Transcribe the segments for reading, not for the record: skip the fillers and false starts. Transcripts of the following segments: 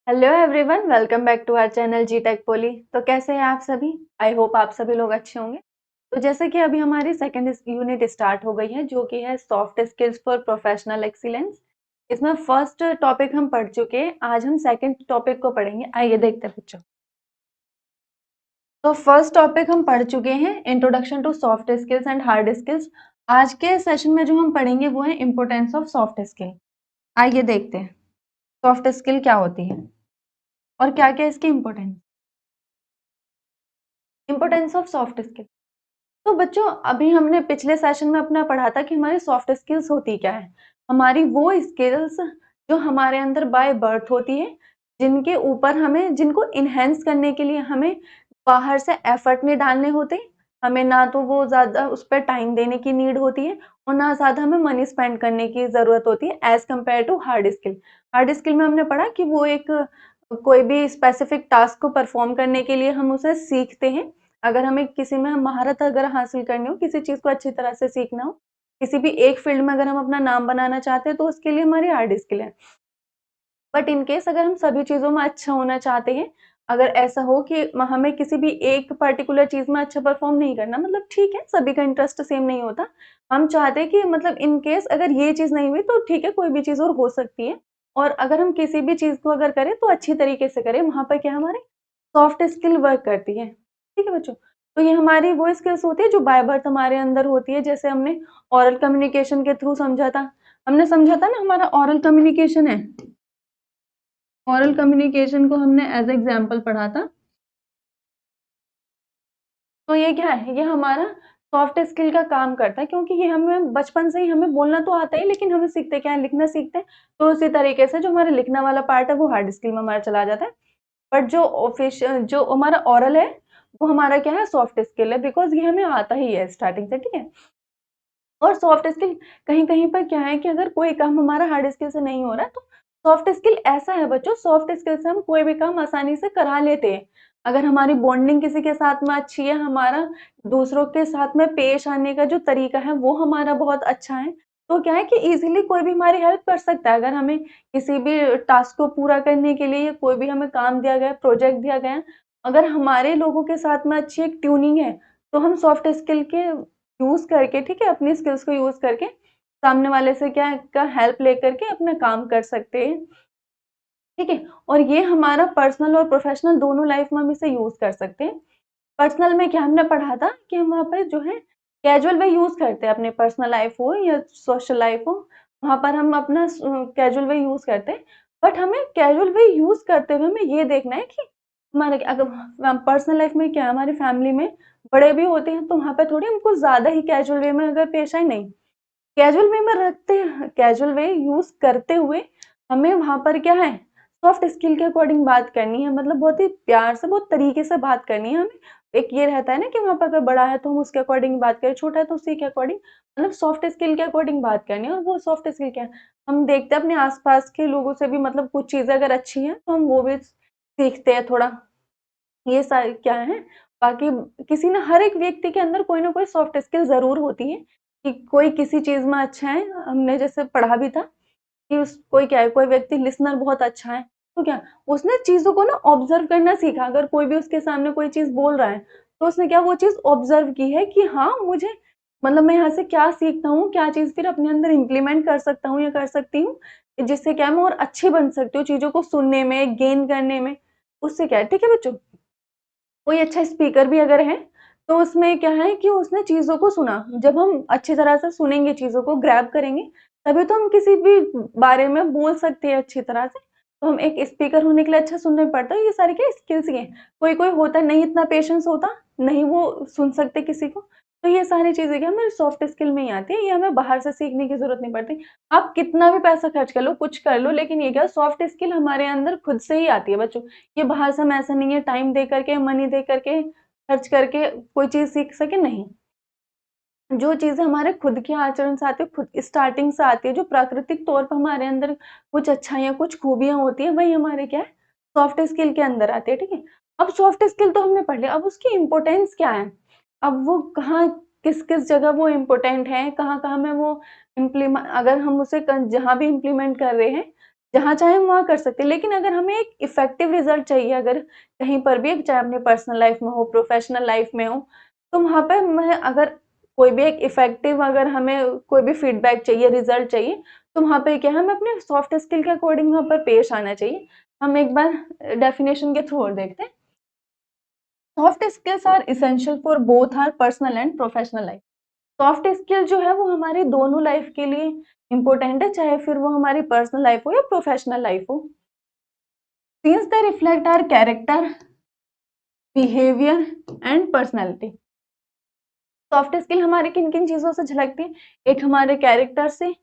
Hello everyone, welcome back to our channel G tech poly. तो कैसे हैं आप सभी? आई होप आप सभी लोग अच्छे होंगे। तो जैसे कि अभी हमारी सेकंड यूनिट स्टार्ट हो गई है, जो कि है soft skills for professional excellence. इसमें फर्स्ट टॉपिक हम पढ़ चुके हैं, आज हम सेकंड टॉपिक को पढ़ेंगे। आइए देखते हैं बच्चों। तो फर्स्ट टॉपिक हम पढ़ चुके हैं, introduction to soft skills and hard skills. आज के सेशन में जो हम पढ़ेंगे वो है इम्पोर्टेंस ऑफ सॉफ्ट स्किल। आइए देखते हैं सॉफ्ट स्किल क्या होती है और क्या क्या इसकी इम्पोर्टेंस ऑफ सॉफ्ट स्किल। तो बच्चों, अभी हमने पिछले सेशन में अपना पढ़ा था कि हमारी सॉफ्ट स्किल्स होती क्या है। हमारी वो स्किल्स जो हमारे अंदर बाय बर्थ होती है, जिनके ऊपर हमें, जिनको इनहेंस करने के लिए हमें बाहर से एफर्ट नहीं डालने होते। हमें ना तो वो ज्यादा उस पर टाइम देने की नीड होती है और ना ज्यादा हमें मनी स्पेंड करने की जरूरत होती है as compare to hard skill. Hard skill में हमने पढ़ा कि वो एक कोई भी स्पेसिफिक टास्क को परफॉर्म करने के लिए हम उसे सीखते हैं। अगर हमें किसी में महारत अगर हासिल करनी हो, किसी चीज को अच्छी तरह से सीखना हो, किसी भी एक फील्ड में अगर हम अपना नाम बनाना चाहते हैं, तो उसके लिए हमारी हार्ड स्किल है। बट इन केस अगर हम सभी चीजों में अच्छा होना चाहते हैं, अगर ऐसा हो कि हमें किसी भी एक पर्टिकुलर चीज में अच्छा परफॉर्म नहीं करना, मतलब ठीक है सभी का इंटरेस्ट सेम नहीं होता, हम चाहते हैं कि मतलब इन केस अगर ये चीज नहीं हुई तो ठीक है, कोई भी चीज और हो सकती है। और अगर हम किसी भी चीज को अगर करें तो अच्छी तरीके से करें, वहां पर क्या हमारी सॉफ्ट स्किल वर्क करती है। ठीक है बच्चों। तो ये हमारी वो स्किल्स होती है जो बाय बर्थ हमारे अंदर होती है। जैसे हमने ओरल कम्युनिकेशन के थ्रू समझा था, हमने समझा था ना, हमारा ओरल कम्युनिकेशन है। ओरल कम्युनिकेशन को हमने एज एग्जाम्पल पढ़ा था। तो ये क्या है, ये हमारा सॉफ्ट स्किल का काम करता है, क्योंकि ये हमें बचपन से ही, हमें बोलना तो आता है लेकिन हमें सीखते क्या है, लिखना सीखते हैं। तो उसी तरीके से जो हमारा लिखना वाला पार्ट है वो हार्ड स्किल में हमारा चला जाता है। बट जो ऑफिशियल, जो हमारा ओरल है, वो हमारा क्या है, सॉफ्ट स्किल है, बिकॉज ये हमें आता ही है स्टार्टिंग से। ठीक है। और सॉफ्ट स्किल कहीं कहीं पर क्या है कि अगर कोई काम हमारा हार्ड स्किल से नहीं हो रहा, तो सॉफ्ट स्किल ऐसा है बच्चों, सॉफ्ट स्किल से हम कोई भी काम आसानी से करा लेते हैं। अगर हमारी बॉन्डिंग किसी के साथ में अच्छी है, हमारा दूसरों के साथ में पेश आने का जो तरीका है वो हमारा बहुत अच्छा है, तो क्या है कि इजीली कोई भी हमारी हेल्प कर सकता है। अगर हमें किसी भी टास्क को पूरा करने के लिए कोई भी हमें काम दिया गया, प्रोजेक्ट दिया गया, अगर हमारे लोगों के साथ में अच्छी एक ट्यूनिंग है, तो हम सॉफ्ट स्किल के यूज करके, ठीक है, अपनी स्किल्स को यूज करके सामने वाले से क्या का हेल्प लेकर के अपना काम कर सकते हैं। ठीक है। और ये हमारा पर्सनल और प्रोफेशनल दोनों लाइफ में हम इसे यूज कर सकते हैं। पर्सनल में क्या हमने पढ़ा था कि हम वहाँ पर जो है कैजुअल वे यूज करते हैं, अपने पर्सनल लाइफ हो या सोशल लाइफ हो, वहां पर हम अपना कैजुअल वे यूज करते हैं। बट हमें कैजुअल वे यूज करते हुए हमें ये देखना है कि हमारे अगर पर्सनल लाइफ में क्या है, हमारी फैमिली में बड़े भी होते हैं, तो वहां पर थोड़ी हमको ज्यादा ही कैजुअल वे में अगर पेश आए, नहीं, कैजुअल वे में रखते, कैजुअल वे यूज करते हुए हमें वहां पर क्या है, सॉफ्ट स्किल के अकॉर्डिंग बात करनी है, मतलब बहुत ही प्यार से, बहुत तरीके से बात करनी है हमें। एक ये रहता है ना कि वहां पर अगर बड़ा है तो हम उसके अकॉर्डिंग बात करें, छोटा है तो उसी के अकॉर्डिंग, मतलब सॉफ्ट स्किल के अकॉर्डिंग बात करनी है। और वो सॉफ्ट स्किल क्या है, हम देखते हैं अपने आसपास के लोगों से भी, मतलब कुछ चीजें अगर अच्छी हैं तो हम वो भी सीखते हैं थोड़ा, ये सारी क्या है। बाकी किसी ना, हर एक व्यक्ति के अंदर कोई ना कोई सॉफ्ट स्किल जरूर होती है, कि कोई किसी चीज में अच्छा है। हमने जैसे पढ़ा भी था कि उस कोई क्या है, कोई व्यक्ति लिसनर बहुत अच्छा है, तो क्या, उसने चीजों को ना ऑब्जर्व करना सीखा। अगर कोई भी उसके सामने कोई चीज बोल रहा है, तो उसने क्या, वो चीज ऑब्जर्व की है कि हाँ मुझे, मतलब मैं यहाँ से क्या सीखता हूँ, क्या चीज फिर अपने अंदर इम्प्लीमेंट कर सकता हूँ या कर सकती हूँ, जिससे क्या मैं और अच्छी बन सकती हूँ चीजों को सुनने में, गेन करने में। उससे क्या है, ठीक है बच्चों, कोई अच्छा स्पीकर भी अगर है, तो उसमें क्या है कि उसने चीजों को सुना। जब हम अच्छी तरह से सुनेंगे, चीजों को ग्रैब करेंगे, तभी तो हम किसी भी बारे में बोल सकते हैं अच्छी तरह से। तो हम एक स्पीकर होने के लिए अच्छा सुनना पड़ता है। ये सारी क्या स्किल्स ही हैं। कोई कोई होता नहीं, इतना पेशेंस होता नहीं, वो सुन सकते किसी को। तो ये सारी चीजें क्या हमारी सॉफ्ट स्किल में ही आती है, ये हमें बाहर से सीखने की जरूरत नहीं पड़ती। आप कितना भी पैसा खर्च कर लो, कुछ कर लो, लेकिन ये क्या, सॉफ्ट स्किल हमारे अंदर खुद से ही आती है बच्चों। ये बाहर से हम, ऐसा नहीं है टाइम दे करके, मनी दे करके, खर्च करके कोई चीज सीख सके, नहीं। जो चीजें हमारे खुद के आचरण से आती है, खुद स्टार्टिंग से आती है, जो प्राकृतिक तौर पर हमारे अंदर कुछ अच्छाइयाँ, कुछ खूबियां होती है, वही हमारे क्या है, सॉफ्ट स्किल के अंदर आती है। ठीक है। अब सॉफ्ट स्किल तो हमने पढ़ लिया, अब उसकी इम्पोर्टेंस क्या है, अब वो कहाँ, किस किस जगह वो इम्पोर्टेंट है, कहाँ कहाँ में वो इम्प्लीमेंट, अगर हम उसे जहाँ भी इम्प्लीमेंट कर रहे हैं, जहाँ चाहे हम वहाँ कर सकते हैं। लेकिन अगर हमें एक इफ़ेक्टिव रिज़ल्ट चाहिए, अगर कहीं पर भी, चाहे अपनी पर्सनल लाइफ़ में हो, प्रोफ़ेशनल लाइफ़ में हो, तो वहाँ पे मैं अगर कोई भी एक इफ़ेक्टिव, अगर हमें कोई भी फ़ीडबैक चाहिए, रिज़ल्ट चाहिए, तो वहाँ पे क्या है, हमें अपने सॉफ्ट स्किल के अकॉर्डिंग वहाँ पर पेश आना चाहिए। हम एक बार डेफ़िनेशन के थ्रू और देखते हैं। Soft skills are essential for both our personal and professional life. Soft skill जो है वो हमारी दोनों लाइफ़ के लिए इम्पोर्टेंट है, चाहे फिर वो हमारी पर्सनल लाइफ़ हो या प्रोफ़ेशनल लाइफ़ हो। Since they reflect our character, behavior and personality. Soft skill हमारे किन-किन चीज़ों से झलकती है? एक हमारे कैरेक्टर से,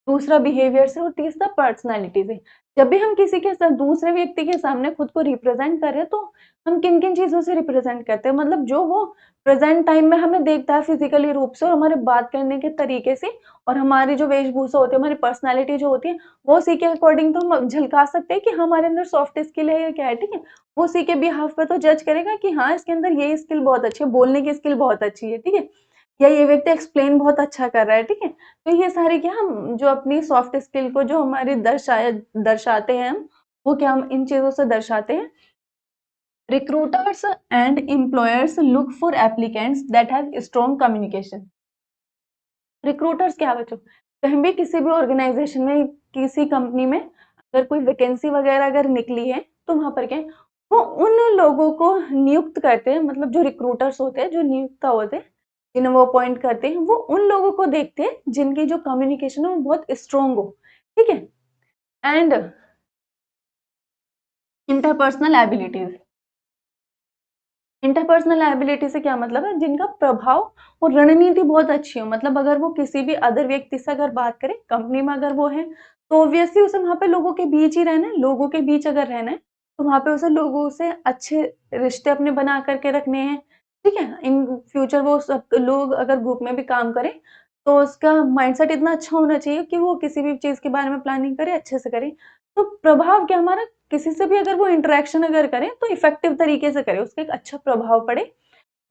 दूसरा बिहेवियर से और तीसरा पर्सनैलिटी से। जब भी हम किसी के साथ, दूसरे व्यक्ति के सामने खुद को रिप्रेज़ेंट कर रहे हैं, तो हम किन-किन चीज़ों से रिप्रेज़ेंट करते हैं? मतलब जो वो प्रेज़ेंट टाइम में हमें देखता है फिज़िकली रूप से, और हमारे बात करने के तरीके से, और हमारी जो वेशभूषा होती है, हमारी पर्सनैलिटी जो होती है, वो उसी के अकॉर्डिंग तो हम झलका सकते हैं कि हमारे अंदर सॉफ्ट स्किल है या क्या है, ठीक है? वो उसी के बिहाफ़ पे तो जज करेगा कि हाँ, इसके अंदर ये स्किल बहुत अच्छी है, बोलने की स्किल बहुत अच्छी है, ठीक है? या ये व्यक्ति एक्सप्लेन बहुत अच्छा कर रहा है, ठीक है? तो ये सारी क्या, हम जो अपनी सॉफ्ट स्किल को जो हमारी दर्शाते हैं हम, वो क्या हम इन चीज़ों से दर्शाते हैं। Recruiters and employers look for applicants that have strong communication. Recruiters क्या है बच्चों? कहीं भी किसी भी ऑर्गेनाइज़ेशन में, किसी कंपनी में अगर कोई वैकेंसी वगैरह अगर निकली है, तो वहाँ पर क्या है, वो उन लोगों को नियुक्त करते हैं, मतलब जो रिक्रूटर्स होते हैं, जो नियुक्ता होते हैं, जिन्हें वो अपॉइंट करते हैं, वो उन लोगों को देखते हैं जिनकी जो कम्युनिकेशन है वो बहुत स्ट्रॉन्ग हो, ठीक है? And interpersonal abilities. Interpersonal ability से क्या मतलब है? जिनका प्रभाव और रणनीति बहुत अच्छी हो, मतलब अगर वो किसी भी अदर व्यक्ति से अगर बात करे, कंपनी में अगर वो है, तो ऑब्वियसली उसे वहाँ पे लोगों के बीच ही रहना है। लोगों के बीच अगर रहना है, तो वहाँ पे उसे लोगों से अच्छे रिश्ते अपने बना कर के रखने हैं, ठीक है? इन फ्यूचर वो सब लोग अगर ग्रुप में भी काम करें, तो उसका माइंडसेट इतना अच्छा होना चाहिए कि वो किसी भी चीज़ के बारे में प्लानिंग करे, अच्छे से करे। तो प्रभाव क्या हमारा, किसी से भी अगर वो इंटरेक्शन अगर करें, तो इफ़ेक्टिव तरीके से करें, उसका एक अच्छा प्रभाव पड़े।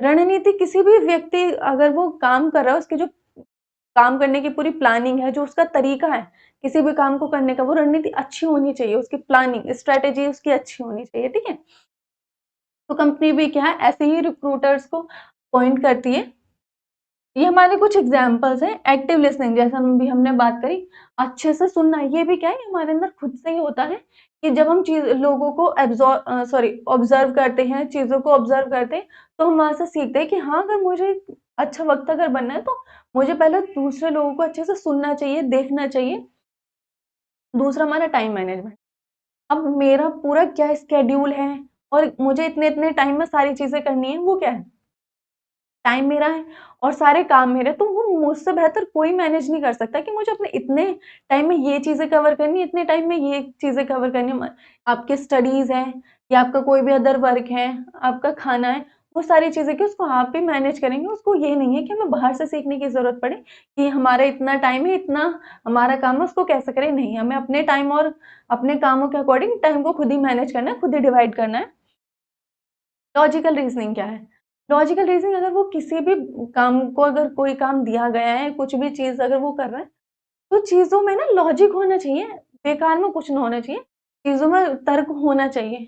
रणनीति, किसी भी व्यक्ति अगर वो काम कर रहा है, उसकी जो काम करने की पूरी प्लानिंग है, जो उसका तरीका है, किसी भी काम को करने का, वो रणनीति अच्छी होनी चाहिए, उसकी प्लानिंग, स्ट्रैटेजी उसकी अच्छी होनी चाहिए, ठीक है? तो कंपनी भी क्या है, ऐसे ही रिक्रूटर्स को अपॉइंट करती है। ये हमारे कुछ एग्जाम्पल्स हैं। एक्टिव लिसनिंग, जैसा भी हमने बात करी, अच्छे से सुनना, ये भी क्या है, हमारे अंदर खुद से ही होता है कि जब हम चीज़ लोगों को ऑब्जर्व करते हैं, चीज़ों को ऑब्जर्व करते हैं, तो हम वहाँ से सीखते हैं कि हाँ, अगर मुझे अच्छा वक्ता अगर बनना है, तो मुझे पहले दूसरे लोगों को अच्छे से सुनना चाहिए, देखना चाहिए। दूसरा हमारा टाइम मैनेजमेंट। अब मेरा पूरा क्या स्केड्यूल है, और मुझे इतने-इतने टाइम में सारी चीज़ें करनी है, वो क्या है, टाइम मेरा है और सारे काम मेरे, तो वो मुझसे बेहतर कोई मैनेज नहीं कर सकता कि मुझे अपने इतने टाइम में ये चीज़ें कवर करनी है, इतने टाइम में ये चीज़ें कवर करनी है। आपकी स्टडीज़ है या आपका कोई भी अदर वर्क है, आपका खाना है, वो सारी चीज़ें कि उसको आप ही मैनेज करेंगे। उसको ये नहीं है कि हमें बाहर से सीखने की ज़रूरत पड़े कि हमारा इतना टाइम है, इतना हमारा काम है, उसको कैसे करें, नहीं, हमें अपने टाइम और अपने कामों के अकॉर्डिंग टाइम को खुद ही मैनेज करना है, खुद ही डिवाइड करना है। लॉजिकल रीज़निंग क्या है? लॉजिकल रीज़निंग, अगर वो किसी भी काम को, अगर कोई काम दिया गया है, कुछ भी चीज़ अगर वो कर रहा है, तो चीज़ों में ना लॉजिक होना चाहिए, बेकार में कुछ ना होना चाहिए, चीज़ों में तर्क होना चाहिए।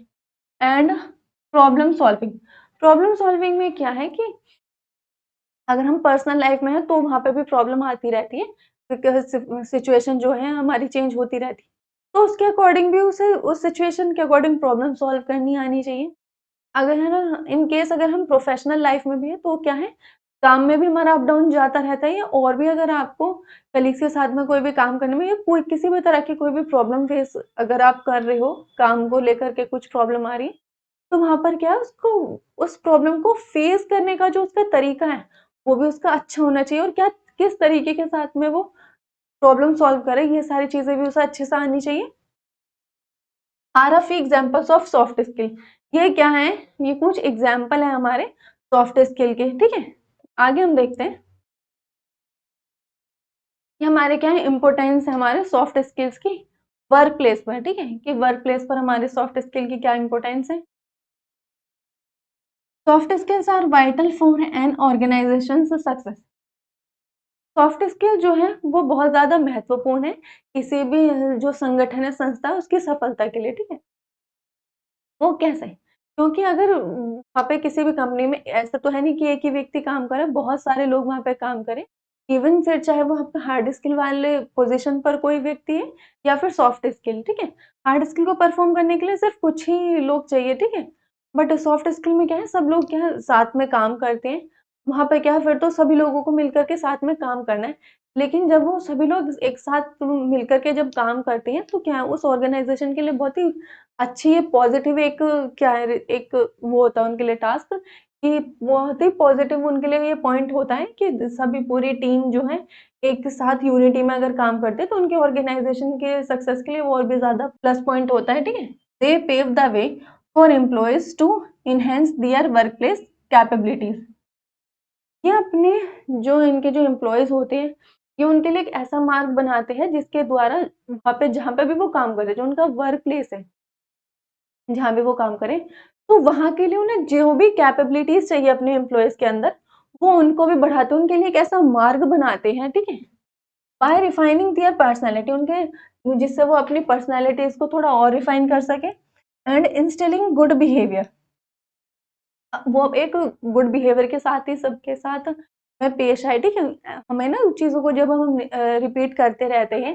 And problem solving. Problem solving में क्या है कि अगर हम पर्सनल लाइफ़ में हैं, तो वहाँ पे भी प्रॉब्लम आती रहती है, बिकॉज़ सिचुएशन जो है हमारी चेंज होती रहती है। तो उसके अकॉर्डिंग भी उसे उस सिचुएशन के अकॉर्डिंग प्रॉब्लम सॉल्व करनी आनी चाहिए। अगर है ना, इन केस अगर हम प्रोफेशनल लाइफ में भी हैं, तो क्या है, काम में भी हमारा अप डाउन जाता रहता है, और भी अगर आपको कलीग्स के साथ में कोई भी काम करने में, या कोई किसी भी तरह की कोई भी प्रॉब्लम फेस अगर आप कर रहे हो, काम को लेकर के कुछ प्रॉब्लम आ रही है, तो वहाँ पर क्या है, उसको उस प्रॉब्लम को फेस करने का जो उसका तरीका है, वो भी उसका अच्छा होना चाहिए, और क्या किस तरीके के साथ में वो प्रॉब्लम सॉल्व करे, ये सारी चीज़ें भी उसे अच्छे से आनी चाहिए। Are of examples of soft skill. ये क्या है, ये कुछ एग्जांपल है हमारे सॉफ्ट स्किल के, ठीक है? आगे हम देखते हैं कि हमारे क्या है, इम्पोर्टेंस है हमारे सॉफ्ट स्किल्स की वर्क प्लेस पर, ठीक है? कि वर्क प्लेस पर हमारे सॉफ्ट स्किल की क्या इम्पोर्टेंस है। Soft skills are vital for an organisation success. Soft skill जो है वो बहुत ज़्यादा महत्वपूर्ण है, किसी भी जो संगठन है, संस्था है उसकी सफलता के लिए, ठीक है? वो कैसे? क्योंकि अगर वहाँ पे किसी भी कंपनी में ऐसा तो है नहीं कि एक ही व्यक्ति काम कर रहा है, बहुत सारे लोग वहाँ पे काम करें। इवन फिर चाहे वो आपका हार्ड स्किल वाले पोज़ीशन पर कोई व्यक्ति है या फिर सॉफ्ट स्किल, ठीक है? हार्ड स्किल को परफ़ॉर्म करने के लिए सिर्फ़ कुछ ही लोग चाहिए, ठीक है? बट सॉफ्ट स्किल में क्या है, सब लोग क्या है साथ में काम करते हैं। वहाँ पे क्या है, फिर तो सभी लोगों को मिलकर के साथ में काम करना है। लेकिन जब वो सभी लोग एक साथ मिलकर के जब काम करते हैं, तो क्या है उस ऑर्गनाइज़ेशन के लिए बहुत ही अच्छी पॉज़िटिव एक क्या है एक वो होता है उनके लिए टास्क कि बहुत ही पॉज़िटिव उनके लिए ये पॉइंट होता है कि सभी पूरी टीम जो है एक साथ यूनिटी में अगर काम करते हैं तो उनके ऑर्गनाइज़ेशन के सक्सेस के लिए वो और भी ज़्यादा प्लस पॉइंट होता है, ठीक है? They pave the way for employees to enhance their workplace capabilities. ये अपने जो इनके जो एम्प्लॉइज़ होते हैं, ये उनके लिए एक ऐसा मार्ग बनाते हैं जिसके द्वारा वहाँ पे जहाँ पे भी वो काम कर रहे हैं, जो उनका वर्क प्लेस है, जहाँ भी वो काम करें, तो वहाँ के लिए उन्हें जो भी कैपेबिलिटीज़ चाहिए अपने एम्प्लॉइज़ के अंदर, वो उनको भी बढ़ाते हैं, उनके लिए एक ऐसा मार्ग बनाते हैं, ठीक है? बाय रिफाइनिंग देयर पर्सनैलिटी उनके जिससे वो अपनी पर्सनैलिटीज़ को थोड़ा और रिफाइन कर सकें एंड इंस्टिलिंग गुड बिहेवियर। वो एक गुड बिहेवियर के साथ ही सबके साथ में पेश आए, ठीक है? हमें ना चीज़ों को जब हम रिपीट करते रहते हैं,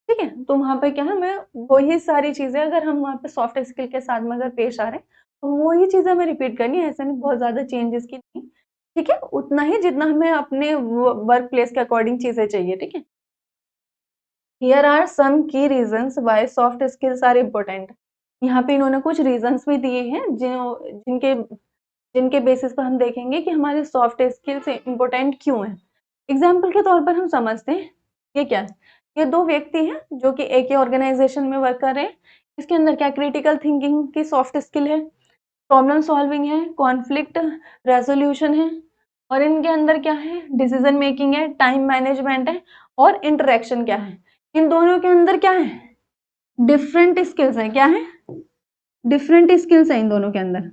ठीक है? तो वहाँ पे क्या है हमें वही सारी चीज़ें अगर हम वहाँ पे सॉफ्ट स्किल के साथ में अगर पेश आ रहे हैं, तो वही चीज़ें हमें रिपीट करनी है, ऐसा नहीं बहुत ज़्यादा चेंजेस की नहीं, ठीक है? उतना ही जितना हमें अपने व वर्क प्लेस के अकॉर्डिंग चीज़ें चाहिए, ठीक है? Here are some key reasons why soft skills are important. यहाँ पे इन्होंने कुछ रीज़न्स भी दिए हैं जिनके जिनके बेसिस पर हम देखेंगे कि हमारे सॉफ्ट स्किल्स इम्पोर्टेंट क्यों हैं। एग्जाम्पल के तौर पर हम समझते हैं, ये क्या है? ये 2 व्यक्ति हैं जो कि एक ही ऑर्गेनाइज़ेशन में वर्क कर रहे हैं। इसके अंदर क्या क्रिटिकल थिंकिंग की सॉफ्ट स्किल है, प्रॉब्लम सॉल्विंग है, कॉन्फ्लिक्ट रेज़ोल्यूशन है और इनके अंदर क्या है डिसीज़न मेकिंग है, टाइम मैनेजमेंट है और इंटरैक्शन क्या है? इन दोनों के अंदर क्या है? डिफरेंट स्किल्स हैं, क्या है? डिफरेंट स्किल्स हैं इन दोनों के अंदर।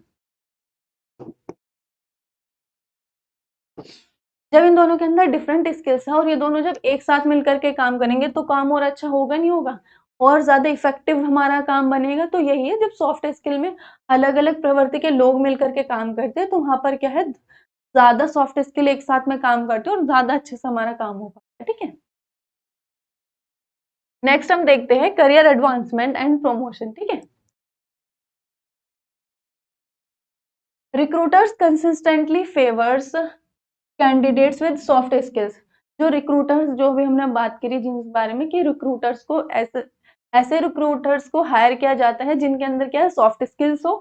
जब इन दोनों के अंदर डिफरेंट स्किल्स है और ये दोनों जब एक साथ मिलकर के काम करेंगे तो काम और अच्छा होगा नहीं होगा और ज्यादा इफेक्टिव हमारा काम बनेगा। तो यही है जब सॉफ्ट स्किल में अलग अलग प्रवृत्ति के लोग मिलकर के काम करते हैं तो वहां पर क्या है ज्यादा सॉफ्ट स्किल एक साथ में काम करते हैं और ज्यादा अच्छे से हमारा काम हो पाता है, ठीक है? नेक्स्ट हम देखते हैं करियर एडवांसमेंट एंड प्रमोशन, ठीक है? Recruiters consistently favours candidates with soft skills. जो रिक्रूटर्स जो भी हमने बात करी जिस बारे में कि रिक्रूटर्स को ऐसे ऐसे रिक्रूटर्स को हायर किया जाता है जिनके अंदर क्या है सॉफ्ट स्किल्स हो।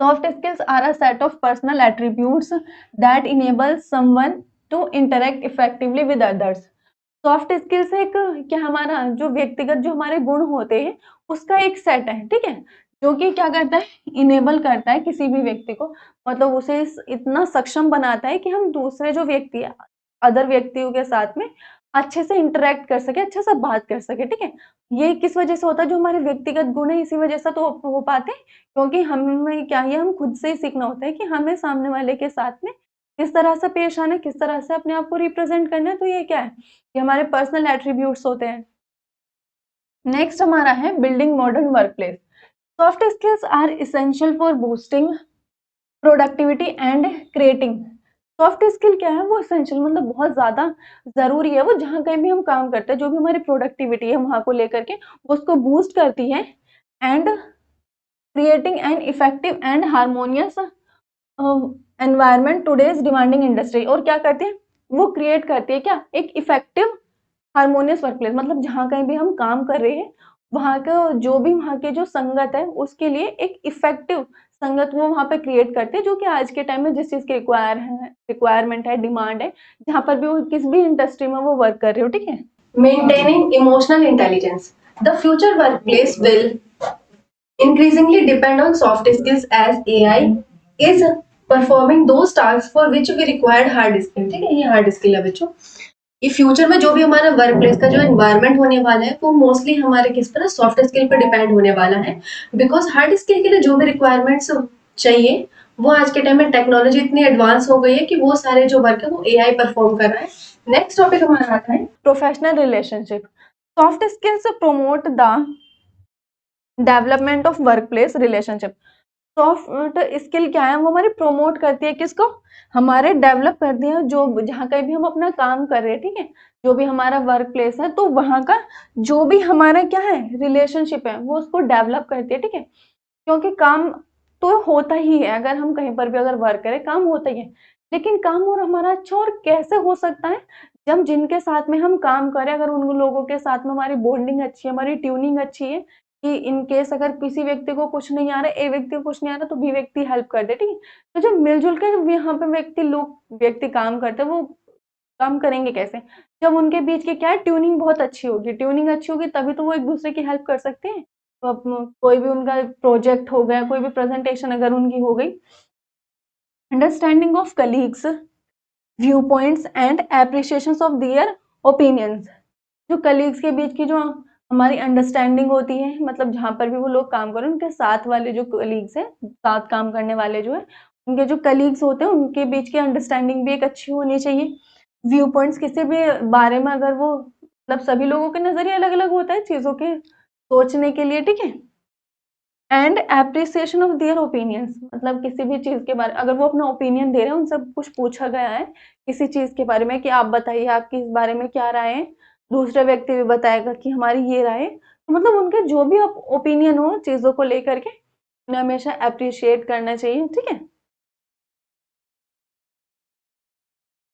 Soft skills are a set of personal attributes that enable someone to interact effectively with others. Soft skills एक क्या हमारा जो व्यक्तिगत जो हमारे गुण होते हैं उसका एक सेट है, ठीक है? जो कि क्या करता है इनेबल करता है किसी भी व्यक्ति को, मतलब उसे इतना सक्षम बनाता है कि हम दूसरे जो व्यक्ति है अदर व्यक्तियों के साथ में अच्छे से इंटरेक्ट कर सके, अच्छे से बात कर सके, ठीक है? ये किस वजह से होता है जो हमारे व्यक्तिगत गुण है इसी वजह से तो हो पाते हैं क्योंकि हमें क्या है हम खुद से ही सीखना होता है कि हमें सामने वाले के साथ में किस तरह से पेश आना है, किस तरह से अपने आप को रिप्रेजेंट करना है। तो ये क्या है ये हमारे पर्सनल एट्रीब्यूट्स होते हैं। नेक्स्ट हमारा है building modern workplace. Soft skills are essential for boosting productivity and creating. Soft skill क्या है वो इसेंशियल मतलब बहुत ज्यादा जरूरी है, वो जहाँ कहीं भी हम काम करते हैं जो भी हमारी प्रोडक्टिविटी है वहां को लेकर के उसको बूस्ट करती है and creating an effective and harmonious environment today's demanding industry. और क्या करती है वो क्रिएट करती है क्या एक इफेक्टिव हार्मोनियस वर्कप्लेस, मतलब जहाँ कहीं भी हम काम कर रहे हैं वहाँ का जो भी वहाँ के जो संगत है उसके लिए एक इफेक्टिव संगत वो वहाँ पे क्रिएट करते हैं जो कि आज के टाइम में जिस चीज की रिक्वायरमेंट है डिमांड है जहाँ पर भी वो किस भी इंडस्ट्री में वो वर्क कर रहे हो, ठीक है? Maintaining emotional intelligence. The future workplace will increasingly depend on soft skills as AI is performing those tasks for which we required hard skill। ठीक है ये हार्ड स्किल है बच्चों। ये फ्यूचर में जो भी हमारा वर्क प्लेस का जो एनवायरनमेंट होने वाला है वो मोस्टली हमारे किस पर सॉफ्ट स्किल पर डिपेंड होने वाला है बिकॉज हार्ड स्किल के लिए जो भी रिक्वायरमेंट्स चाहिए वो आज के टाइम में टेक्नोलॉजी इतनी एडवांस हो गई है कि वो सारे जो वर्क है वो एआई परफॉर्म कर रहा है। नेक्स्ट टॉपिक हमारा आता है professional relationship. Soft skills promote the development of work place relationship. Soft skill क्या है, वो हमारी प्रमोट करती है किसको, हमारे डेवलप करती है जो जहाँ कहीं भी हम अपना काम कर रहे हैं, ठीक है, जो भी हमारा वर्क प्लेस है तो वहाँ का जो भी हमारा क्या है रिलेशनशिप है वो उसको डेवलप करती है, ठीक है। क्योंकि काम तो होता ही है, अगर हम कहीं पर भी अगर वर्क करें काम होता ही है, लेकिन काम और हमारा अच्छा और कैसे हो सकता है, जब जिनके साथ में हम काम करें अगर उन लोगों के साथ में हमारी बॉन्डिंग अच्छी है, हमारी ट्यूनिंग अच्छी है, कि इन केस अगर किसी व्यक्ति को कुछ नहीं आ रहा है, ए व्यक्ति को कुछ नहीं आ रहा तो बी व्यक्ति हेल्प कर दे, ठीक है। तो जब मिलजुल के जब यहाँ पे व्यक्ति काम करते हैं वो काम करेंगे कैसे, जब उनके बीच की क्या है ट्यूनिंग बहुत अच्छी होगी, ट्यूनिंग अच्छी होगी तभी तो वो एक दूसरे की हेल्प कर सकते हैं। तो कोई भी उनका प्रोजेक्ट हो गया, कोई भी प्रेजेंटेशन अगर उनकी हो गई, understanding of colleagues view points and appreciation of their opinions. जो कलीग्स के बीच की जो हमारी अंडरस्टैंडिंग होती है, मतलब जहाँ पर भी वो लोग काम कर रहे हैं उनके साथ वाले जो कलीग्स हैं, साथ काम करने वाले जो है उनके जो कलीग्स होते हैं उनके बीच की अंडरस्टैंडिंग भी एक अच्छी होनी चाहिए। व्यू पॉइंट्स किसी भी बारे में अगर वो मतलब सभी लोगों के नजरिए अलग अलग होता है चीजों के सोचने के लिए, ठीक है। And appreciation of their opinions, मतलब किसी भी चीज के बारे अगर वो अपना ओपिनियन दे रहे हैं, उनसे कुछ पूछा गया है किसी चीज के बारे में कि आप बताइए आपकी इस बारे में क्या राय है, दूसरा व्यक्ति भी बताएगा कि हमारी ये राय है, तो मतलब उनके जो भी ओपिनियन हो चीजों को लेकर के उन्हें हमेशा अप्रिशिएट करना चाहिए, ठीक है।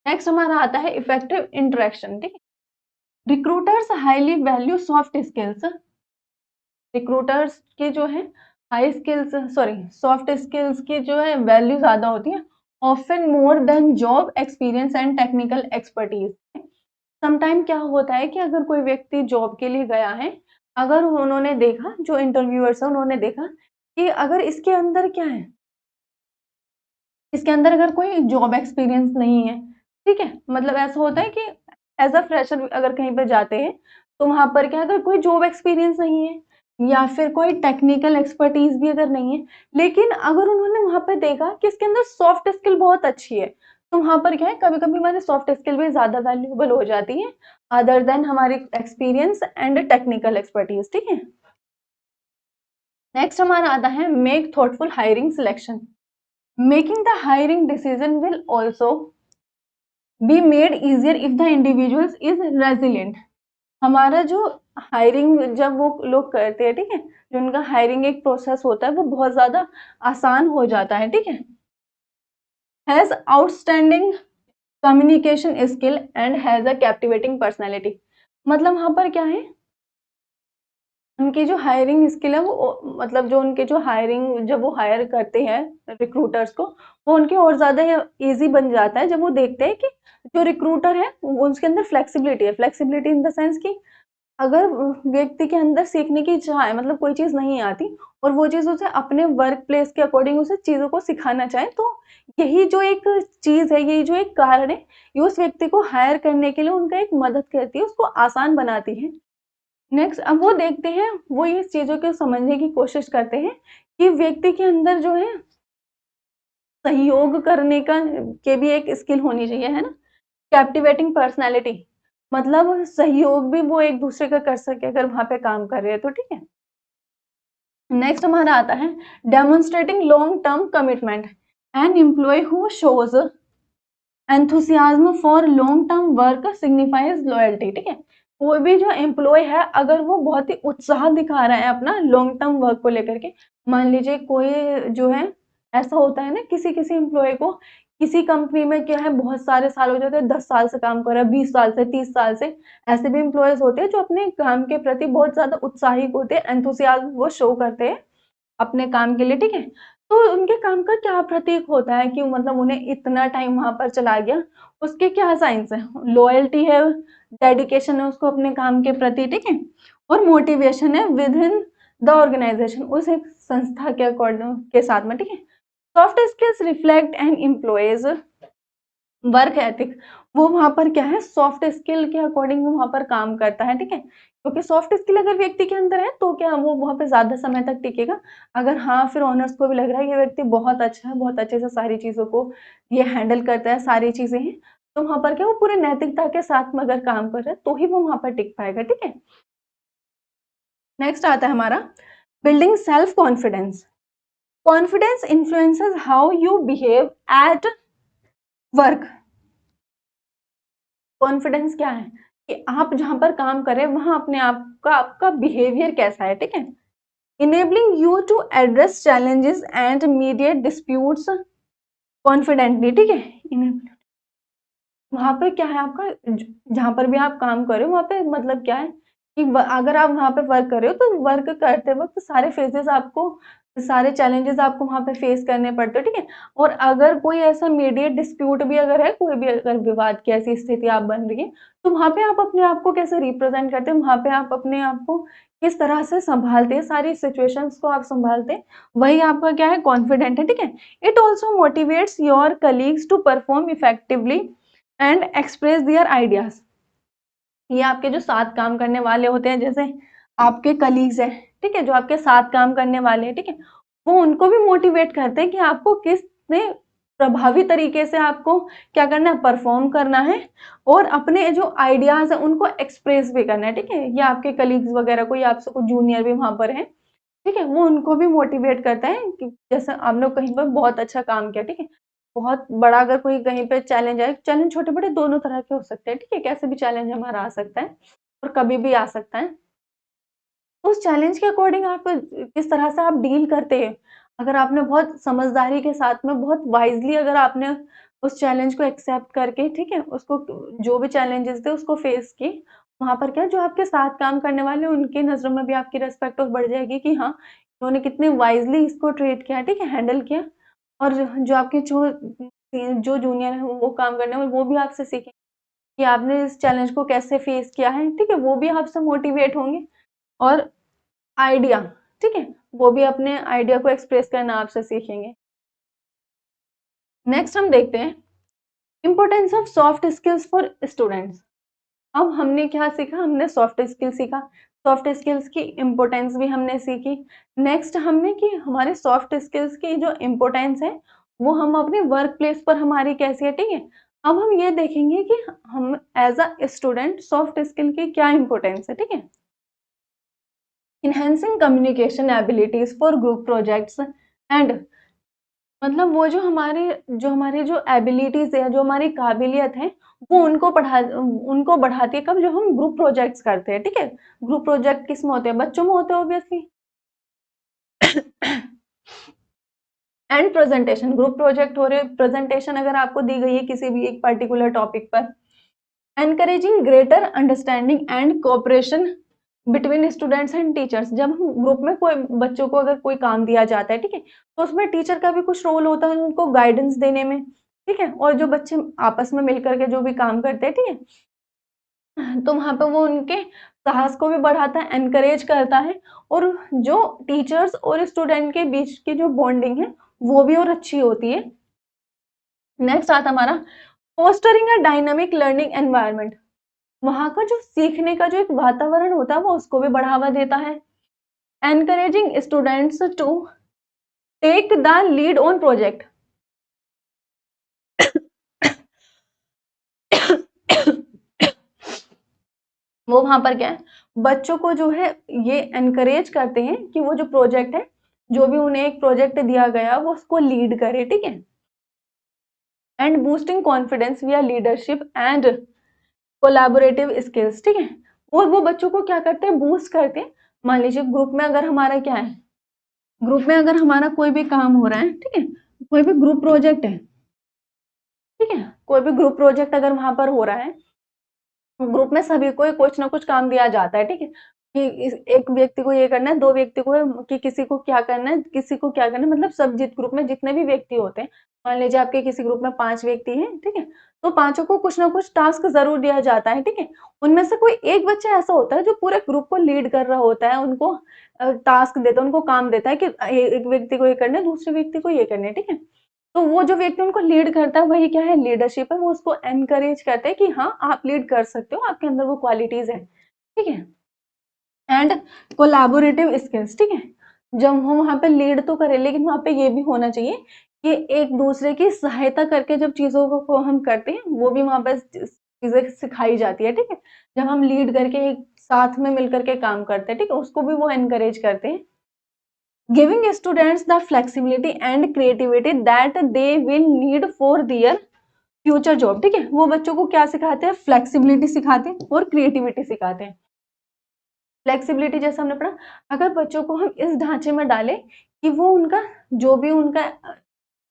नेक्स्ट हमारा आता है इफेक्टिव इंटरेक्शन, ठीक है। Recruiters highly value soft skills. Recruiters की जो है high skills sorry soft skills की जो है वैल्यू ज्यादा होती है, often more than job experience and technical expertise. Sometime क्या होता है कि अगर कोई व्यक्ति जॉब के लिए गया है, अगर उन्होंने देखा जो इंटरव्यूअर्स है उन्होंने देखा कि अगर इसके अंदर क्या है, इसके अंदर अगर कोई जॉब एक्सपीरियंस नहीं है, ठीक है, मतलब ऐसा होता है कि एज अ फ्रेशर अगर कहीं पर जाते हैं तो वहां पर क्या अगर कोई जॉब एक्सपीरियंस नहीं है या फिर कोई टेक्निकल एक्सपर्टीज भी अगर नहीं है, लेकिन अगर उन्होंने वहां पर देखा कि इसके अंदर सॉफ्ट स्किल बहुत अच्छी है, तो वहां पर क्या है कभी कभी हमारी सॉफ्ट स्किल भी ज्यादा वैल्यूएबल हो जाती है अदर देन हमारी एक्सपीरियंस एंड टेक्निकल एक्सपर्टीज, ठीक है। नेक्स्ट हमारा आता है make thoughtful hiring selection. Making the hiring decision will also be made easier if the individuals is resilient। हमारा जो हायरिंग जब वो लोग करते हैं, ठीक है, जो उनका हायरिंग एक प्रोसेस होता है वो बहुत ज्यादा आसान हो जाता है, ठीक है। Has outstanding communication skill and has a captivating personality. मतलब वहां पर क्या है उनकी जो हायरिंग स्किल है वो मतलब जो उनके जो हायरिंग जब वो हायर करते हैं रिक्रूटर्स को, वो उनके और ज्यादा इजी बन जाता है जब वो देखते हैं कि जो रिक्रूटर है वो उसके अंदर फ्लेक्सिबिलिटी है, फ्लेक्सिबिलिटी इन द सेंस कि अगर व्यक्ति के अंदर सीखने की इच्छा है, मतलब कोई चीज नहीं आती और वो चीज उसे अपने वर्क प्लेस के अकॉर्डिंग उसे चीजों को सिखाना चाहे, तो यही जो एक चीज है, यही जो एक कारण है, ये उस व्यक्ति को हायर करने के लिए उनका एक मदद करती है, उसको आसान बनाती है। नेक्स्ट अब वो देखते हैं, वो ये चीजों को समझने की कोशिश करते हैं कि व्यक्ति के अंदर जो है सहयोग करने का के भी एक स्किल होनी चाहिए, है ना। कैप्टिवेटिंग पर्सनैलिटी, मतलब सहयोग भी वो एक दूसरे का कर सके अगर वहां पे काम कर रहे हैं तो, ठीक है। नेक्स्ट हमारा आता है demonstrating long term commitment. An employee who shows enthusiasm for long term work signifies loyalty, ठीक है। कोई भी जो एम्प्लॉय है अगर वो बहुत ही उत्साह दिखा रहा है अपना लॉन्ग टर्म वर्क को लेकर के, मान लीजिए कोई जो है ऐसा होता है ना किसी किसी एम्प्लॉय को किसी कंपनी में क्या है बहुत सारे साल हो जाते हैं, 10 साल से काम कर रहा है, 20 साल से, 30 साल से, ऐसे भी एम्प्लॉयज होते हैं जो अपने काम के प्रति बहुत ज्यादा उत्साहित होते हैं, एंथुसियाज्म वो शो करते हैं अपने काम के लिए, ठीक है। तो उनके काम का क्या प्रतीक होता है कि मतलब उन्हें इतना टाइम वहां पर चला गया, उसके क्या साइंस है, लॉयल्टी है, डेडिकेशन है उसको अपने काम के प्रति, ठीक है, और मोटिवेशन है विद इन द ऑर्गेनाइजेशन, उस एक संस्था के अकॉर्डिंग के साथ में, ठीक है। Soft skills reflect and employees work ethic, वो वहां पर क्या है सॉफ्ट स्किल के अकॉर्डिंग वहां पर काम करता है, ठीक है, क्योंकि सॉफ्ट स्किल अगर व्यक्ति के अंदर है तो क्या वो वहाँ पे ज़्यादा समय तक टिकेगा? अगर हाँ, फिर ओनर्स को भी लग रहा है ये व्यक्ति बहुत अच्छा है, बहुत अच्छे से सारी चीज़ों को ये हैंडल करता है, सारी चीज़ें हैं, तो वहाँ पर क्या वो पूरी नैतिकता के साथ में अगर काम कर रहा है, तो ही वो वहाँ पर टिक पाएगा, ठीक है? नेक्स्ट आता है हमारा building self confidence. Confidence influences how you behave at work. Confidence क्या है कि आप जहां पर काम करें वहां अपने आप का आपका बिहेवियर कैसा है, ठीक है? Enabling you to address challenges and mediate disputes confidently, ठीक है? वहां पर क्या है आपका जहां पर भी आप काम कर रहे हो वहां पे मतलब क्या है कि अगर आप वहां पे वर्क कर रहे हो तो वर्क करते वक्त सारे फेजेस आपको सारे चैलेंजेस आपको वहां पे फेस करने पड़ते हैं, ठीक है? और अगर कोई ऐसा मीडिएट डिस्प्यूट भी अगर है, कोई भी अगर विवाद की ऐसी स्थिति आप बन रही है, तो वहां पे आप अपने आप को कैसे रिप्रेजेंट करते हैं, वहां पे आप अपने आप को किस तरह से संभालते हैं, सारी सिचुएशंस को आप संभालते हैं, वही आपका क्या है कॉन्फिडेंट है, ठीक है? It also motivates your colleagues to perform effectively and express their ideas. ये आपके जो साथ काम करने वाले होते हैं, जैसे आपके कलीग्स हैं, ठीक है, जो आपके साथ काम करने वाले हैं, ठीक है, वो उनको भी मोटिवेट करते हैं कि आपको किसने प्रभावी तरीके से आपको क्या करना है, परफॉर्म करना है और अपने जो आइडियाज है उनको एक्सप्रेस भी करना है, ठीक है? ये आपके कलीग्स वगैरह कोई आपसे कुछ जूनियर भी वहां पर है, ठीक है, वो उनको भी मोटिवेट करता है कि जैसे आपने कहीं पर बहुत अच्छा काम किया, ठीक है, बहुत बड़ा अगर कोई कहीं पे चैलेंज आए, चैलेंज छोटे-बड़े दोनों तरह के हो सकते हैं, ठीक है? कैसे भी चैलेंज हमारा आ सकता है और कभी भी आ सकता है। तो उस चैलेंज के अकॉर्डिंग आप किस तरह से आप डील करते हैं। अगर आपने बहुत समझदारी के साथ में बहुत वाइज़ली अगर आपने उस चैलेंज को एक्सेप्ट करके, ठीक है, उसको जो भी चैलेंजेस थे उसको फेस की, वहाँ पर क्या जो आपके साथ काम करने वाले हैं उनकी नज़रों में भी आपकी रिस्पेक्ट और बढ़ जाएगी कि हाँ, इन्होंने कितने वाइज़ली इसको ट्रीट किया, ठीक है, हैंडल किया। और जो आपके जो जूनियर हैं वो काम करने वाले वो भी आपसे सीखें कि आपने इस चैलेंज को कैसे फेस किया है, ठीक है? वो भी आपसे मोटिवेट होंगे और आइडिया, ठीक है? वो भी अपने आइडिया को एक्सप्रेस करना आपसे सीखेंगे। नेक्स्ट हम देखते हैं importance of soft skills for students. अब हमने क्या सीखा? हमने सॉफ्ट स्किल सीखा। सॉफ्ट स्किल्स की इम्पोर्टेंस भी हमने सीखी। नेक्स्ट हमने कि हमारे सॉफ्ट स्किल्स की जो इम्पोर्टेंस है, वो हम अपने वर्क प्लेस पर हमारी कैसी है, ठीक है? अब हम ये देखेंगे कि हम as a student soft skill की क्या इम्पोर्टेंस है, ठीक है? Enhancing communication abilities for group projects and मतलब वो जो हमारी जो एबिलिटीज है, जो हमारी काबिलियत है, वो उनको बढ़ाती है कब? जब हम ग्रुप प्रोजेक्ट्स करते हैं, ठीक है? ग्रुप प्रोजेक्ट किस में होते हैं? बच्चों में होते हैं obviously. And presentation, group project हो रहे, प्रेजेंटेशन अगर आपको दी गई है किसी भी एक पर्टिकुलर टॉपिक पर, encouraging greater understanding and cooperation between students and teachers. जब हम ग्रुप में कोई बच्चों को अगर कोई काम दिया जाता है, ठीक है, तो उसमें टीचर का भी कुछ रोल होता है उनको गाइडेंस देने में, ठीक है, और जो बच्चे आपस में मिलकर के जो भी काम करते हैं, ठीक है, तो वहां पे वो उनके साहस को भी बढ़ाता है, एनकरेज करता है और जो टीचर्स और स्टूडेंट के बीच की जो बॉन्डिंग है वो भी और अच्छी होती है। नेक्स्ट आता हमारा fostering a dynamic learning environment. वहां का जो सीखने का जो एक वातावरण होता है वो उसको भी बढ़ावा देता है। Encouraging students to take the lead on project. वो वहां पर क्या है, बच्चों को जो है ये एनकरेज करते हैं कि वो जो प्रोजेक्ट है, जो भी उन्हें एक प्रोजेक्ट दिया गया वो उसको लीड करे, ठीक है? एंड बूस्टिंग कॉन्फिडेंस विया लीडरशिप एंड कोलैबोरेटिव स्किल्स, ठीक है? और वो बच्चों को क्या करते हैं, बूस्ट करते हैं। मान लीजिए ग्रुप में अगर हमारा क्या है, ग्रुप में अगर हमारा कोई भी काम हो रहा है, ठीक है, कोई भी ग्रुप प्रोजेक्ट है, ठीक है, कोई भी ग्रुप प्रोजेक्ट अगर वहां पर हो रहा है, ग्रुप में सभी को कुछ ना कुछ काम दिया जाता है, ठीक है, कि एक व्यक्ति को ये करना है, दो व्यक्ति को कि किसी को क्या करना है, किसी को क्या करना है, मतलब सब जित ग्रुप में जितने भी व्यक्ति होते हैं, मान लीजिए आपके किसी ग्रुप में 5 व्यक्ति हैं, ठीक है, तो पांचों को कुछ ना कुछ टास्क जरूर दिया जाता है, ठीक है? उनमें से कोई एक बच्चा ऐसा होता है जो पूरे ग्रुप को लीड कर रहा होता है, उनको टास्क देता है, उनको काम देता है कि एक व्यक्ति को ये करना है, दूसरे व्यक्ति को ये करना है, ठीक है? तो वो जो व्यक्ति उनको लीड करता है वही क्या है, लीडरशिप है। वो उसको एनकरेज करते हैं कि हाँ आप लीड कर सकते हो, आपके अंदर वो क्वालिटीज है, ठीक है? एंड कोलैबोरेटिव स्किल्स, ठीक है। जब हम वहाँ पे लीड तो करें, लेकिन वहाँ पे ये भी होना चाहिए कि एक दूसरे की सहायता करके जब चीज़ों को हम करते हैं, वो भी वहाँ पे चीज़ें सिखाई जाती है, ठीक है। जब हम लीड करके एक साथ में मिलकर के काम करते हैं, ठीक है, उसको भी वो एनकरेज करते हैं। Giving students the flexibility and creativity that they will need for their future job, ठीक है। वो बच्चों को क्या सिखाते हैं? फ्लेक्सिबिलिटी सिखाते हैं और क्रिएटिविटी सिखाते हैं। फ्लेक्सिबिलिटी जैसे हमने पढ़ा, अगर बच्चों को हम इस ढांचे में डालें कि वो उनका जो भी उनका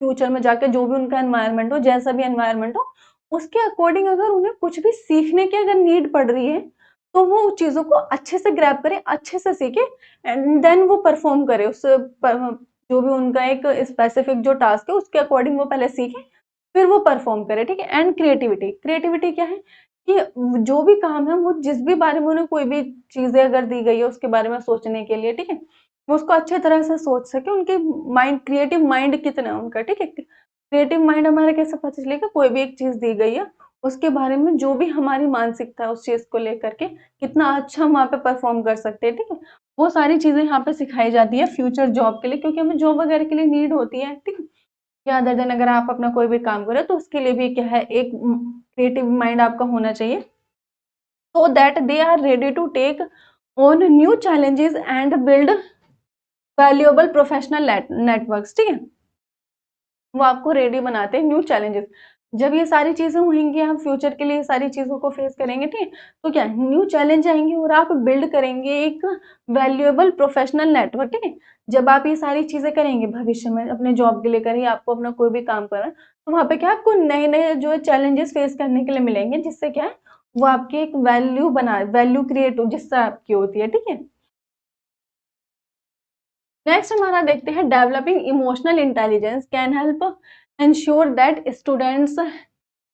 फ्यूचर में जाके जो भी उनका एनवायरनमेंट हो, जैसा भी एनवायरनमेंट हो, उसके अकॉर्डिंग अगर उन्हें कुछ भी सीखने की अगर नीड पड़ रही है, तो वो उस चीज़ों को अच्छे से ग्रैब करें, अच्छे से सीखें एंड देन वो परफॉर्म करें। उस जो भी उनका एक स्पेसिफिक जो टास्क है, उसके अकॉर्डिंग वो पहले सीखें, फिर वो परफॉर्म करें, ठीक है। एंड क्रिएटिविटी, क्रिएटिविटी क्या है कि जो भी काम है, वो जिस भी बारे में उन्हें कोई भी चीज़ें अगर दी गई है उसके बारे में सोचने के लिए, ठीक है, वो उसको अच्छे तरह से सोच सके। उनके माइंड, क्रिएटिव माइंड कितना है उनका, ठीक है। क्रिएटिव माइंड हमारा कैसे पता चलेगा? कोई भी एक चीज़ दी गई है, उसके बारे में जो भी हमारी मानसिकता है उस चीज़ को लेकर के, कितना अच्छा हम वहाँ पे परफॉर्म कर सकते हैं, ठीक है। वो सारी चीज़ें यहाँ पे सिखाई जाती है फ्यूचर जॉब के लिए, क्योंकि हमें जॉब वगैरह के लिए नीड होती है, ठीक है। या अदर देन अगर आप अपना कोई भी काम कर रहे हो, तो उसके लिए भी क्या है, एक क्रिएटिव माइंड आपका होना चाहिए, so that they are ready to take on new challenges and build valuable professional networks, ठीक है। वो आपको रेडी बनाते हैं न्यू चैलेंजेस। जब ये सारी चीजें होंगी, आप फ्यूचर के लिए सारी चीजों को फेस करेंगे, ठीक है, तो क्या न्यू चैलेंज आएंगे और आप बिल्ड करेंगे एक वैल्यूएबल प्रोफेशनल नेटवर्क, ठीक है। जब आप ये सारी चीजें करेंगे भविष्य में, अपने जॉब के लिए करिए, आपको अपना कोई भी काम करना है, तो वहां पे क्या आपको नए नए जो चैलेंजेस फेस करने के लिए मिलेंगे, जिससे क्या है, वो आपकी एक वैल्यू क्रिएट हो, जिससे आपकी होती है, ठीक है। नेक्स्ट हमारा देखते हैं, developing emotional intelligence can help ensure that students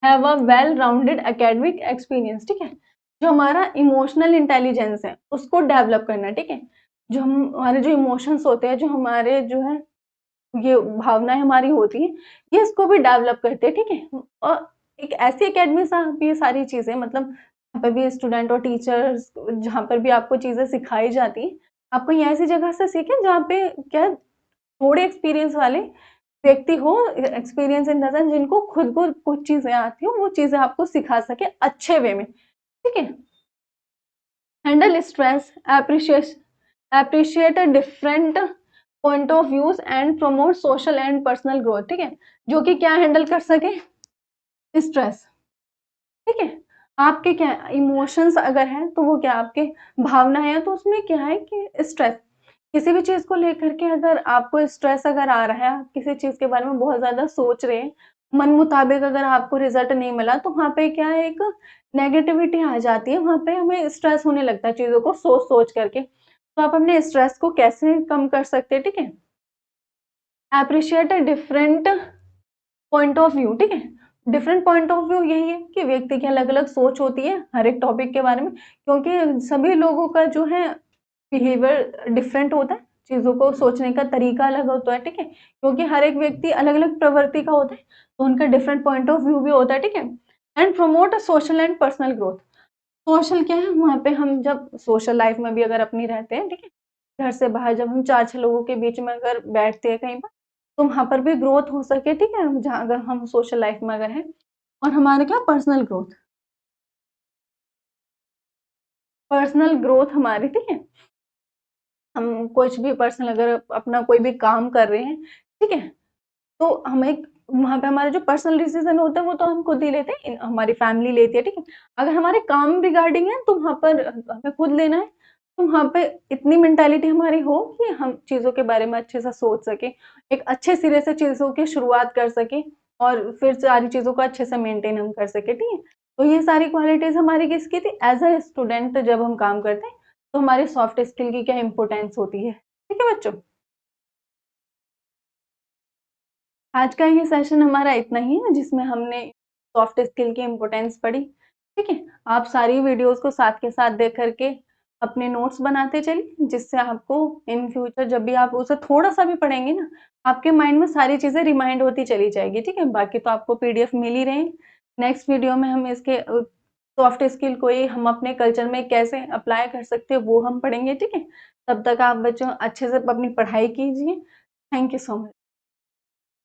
have a well rounded academic experience, ठीक है। जो हमारा इमोशनल इंटेलिजेंस है, उसको डेवलप करना, ठीक है। जो हमारे जो इमोशंस होते हैं, जो हमारे जो है ये भावनाएं हमारी होती हैं, ये इसको भी डेवलप करते हैं, ठीक है। और एक ऐसी एकेडमी से आप ये सारी चीजें, मतलब यहाँ पर भी स्टूडेंट और टीचर्स, जहाँ पर भी आपको चीजें सिखाई जाती हैं, आपको ये ऐसी जगह से सीखें जहाँ पे क्या थोड़े एक्सपीरियंस वाले व्यक्ति हो, एक्सपीरियंस इन द सेंस जिनको खुद को कुछ चीजें आती हो, वो चीजें आपको सिखा सके अच्छे वे में, ठीक है। Handle stress, appreciate a different point of views and promote social and personal growth, ठीक है। जो कि क्या हैंडल कर सके? स्ट्रेस, ठीक है। आपके क्या इमोशंस अगर हैं, तो वो क्या आपके भावना है, तो उसमें क्या है कि स्ट्रेस, किसी भी चीज को लेकर के अगर आपको स्ट्रेस अगर आ रहा है, आप किसी चीज के बारे में बहुत ज्यादा सोच रहे हैं, मन मुताबिक अगर आपको रिजल्ट नहीं मिला, तो वहां पे क्या है, एक नेगेटिविटी आ जाती है, वहां पे हमें स्ट्रेस होने लगता है चीजों को सोच सोच करके। तो आप अपने स्ट्रेस को कैसे कम कर सकते हैं, ठीक है। Appreciate a different point of view, ठीक है। डिफरेंट पॉइंट ऑफ व्यू यही है कि व्यक्ति की अलग अलग सोच होती है हर एक टॉपिक के बारे में, क्योंकि सभी लोगों का जो है बिहेवियर डिफरेंट होता है, चीजों को सोचने का तरीका अलग होता है, ठीक है। क्योंकि हर एक व्यक्ति अलग अलग प्रवृत्ति का होता है, तो उनका डिफरेंट पॉइंट ऑफ व्यू भी होता है, ठीक है। And promote social and personal growth, social क्या है, वहां पे हम जब सोशल लाइफ में भी अगर अपनी रहते हैं, ठीक है, घर से बाहर जब हम 4-6 लोगों के बीच में अगर बैठते हैं कहीं पर, तो वहां पर भी ग्रोथ हो सके, ठीक है, जहाँ अगर हम सोशल लाइफ में अगर हैं। और हमारे क्या पर्सनल ग्रोथ हमारी, ठीक है। हम कुछ भी पर्सनल अगर अपना कोई भी काम कर रहे हैं, ठीक है, तो हमें वहाँ पे हमारा जो पर्सनल डिसीजन होता है, वो तो हम खुद ही लेते हैं, हमारी फैमिली लेती है, ठीक है। अगर हमारे काम रिगार्डिंग है, तो वहाँ पर हमें खुद लेना है। तो वहाँ पे इतनी मेंटालिटी हमारी हो कि हम चीज़ों के बारे में अच्छे से सोच सकें, एक अच्छे सिरे से चीज़ों की शुरुआत कर सकें, और फिर सारी चीज़ों को अच्छे से मेंटेन हम कर सकें, ठीक है। तो ये सारी क्वालिटीज़ हमारी किसकी थी? एज़ अ स्टूडेंट जब हम काम करते हैं, तो हमारी सॉफ्ट स्किल की क्या इम्पोर्टेंस होती है, ठीक है बच्चों? आज का ये सेशन हमारा इतना ही है, जिसमें हमने सॉफ्ट स्किल की इम्पोर्टेंस पढ़ी, ठीक है। आप सारी वीडियोस को साथ के साथ देख करके अपने नोट्स बनाते चलिए, जिससे आपको इन फ्यूचर जब भी आप उसे थोड़ा सा भी पढ़ेंगे ना, आपके माइंड में सारी चीजें रिमाइंड होती चली जाएगी, ठीक है। बाकी तो आपको पीडीएफ मिल ही रहे हैं। नेक्स्ट वीडियो में हम इसके सॉफ्ट स्किल को ही हम अपने कल्चर में कैसे अप्लाई कर सकते हैं वो हम पढ़ेंगे, ठीक है? तब तक आप बच्चों अच्छे से अपनी पढ़ाई कीजिए। Thank you so much.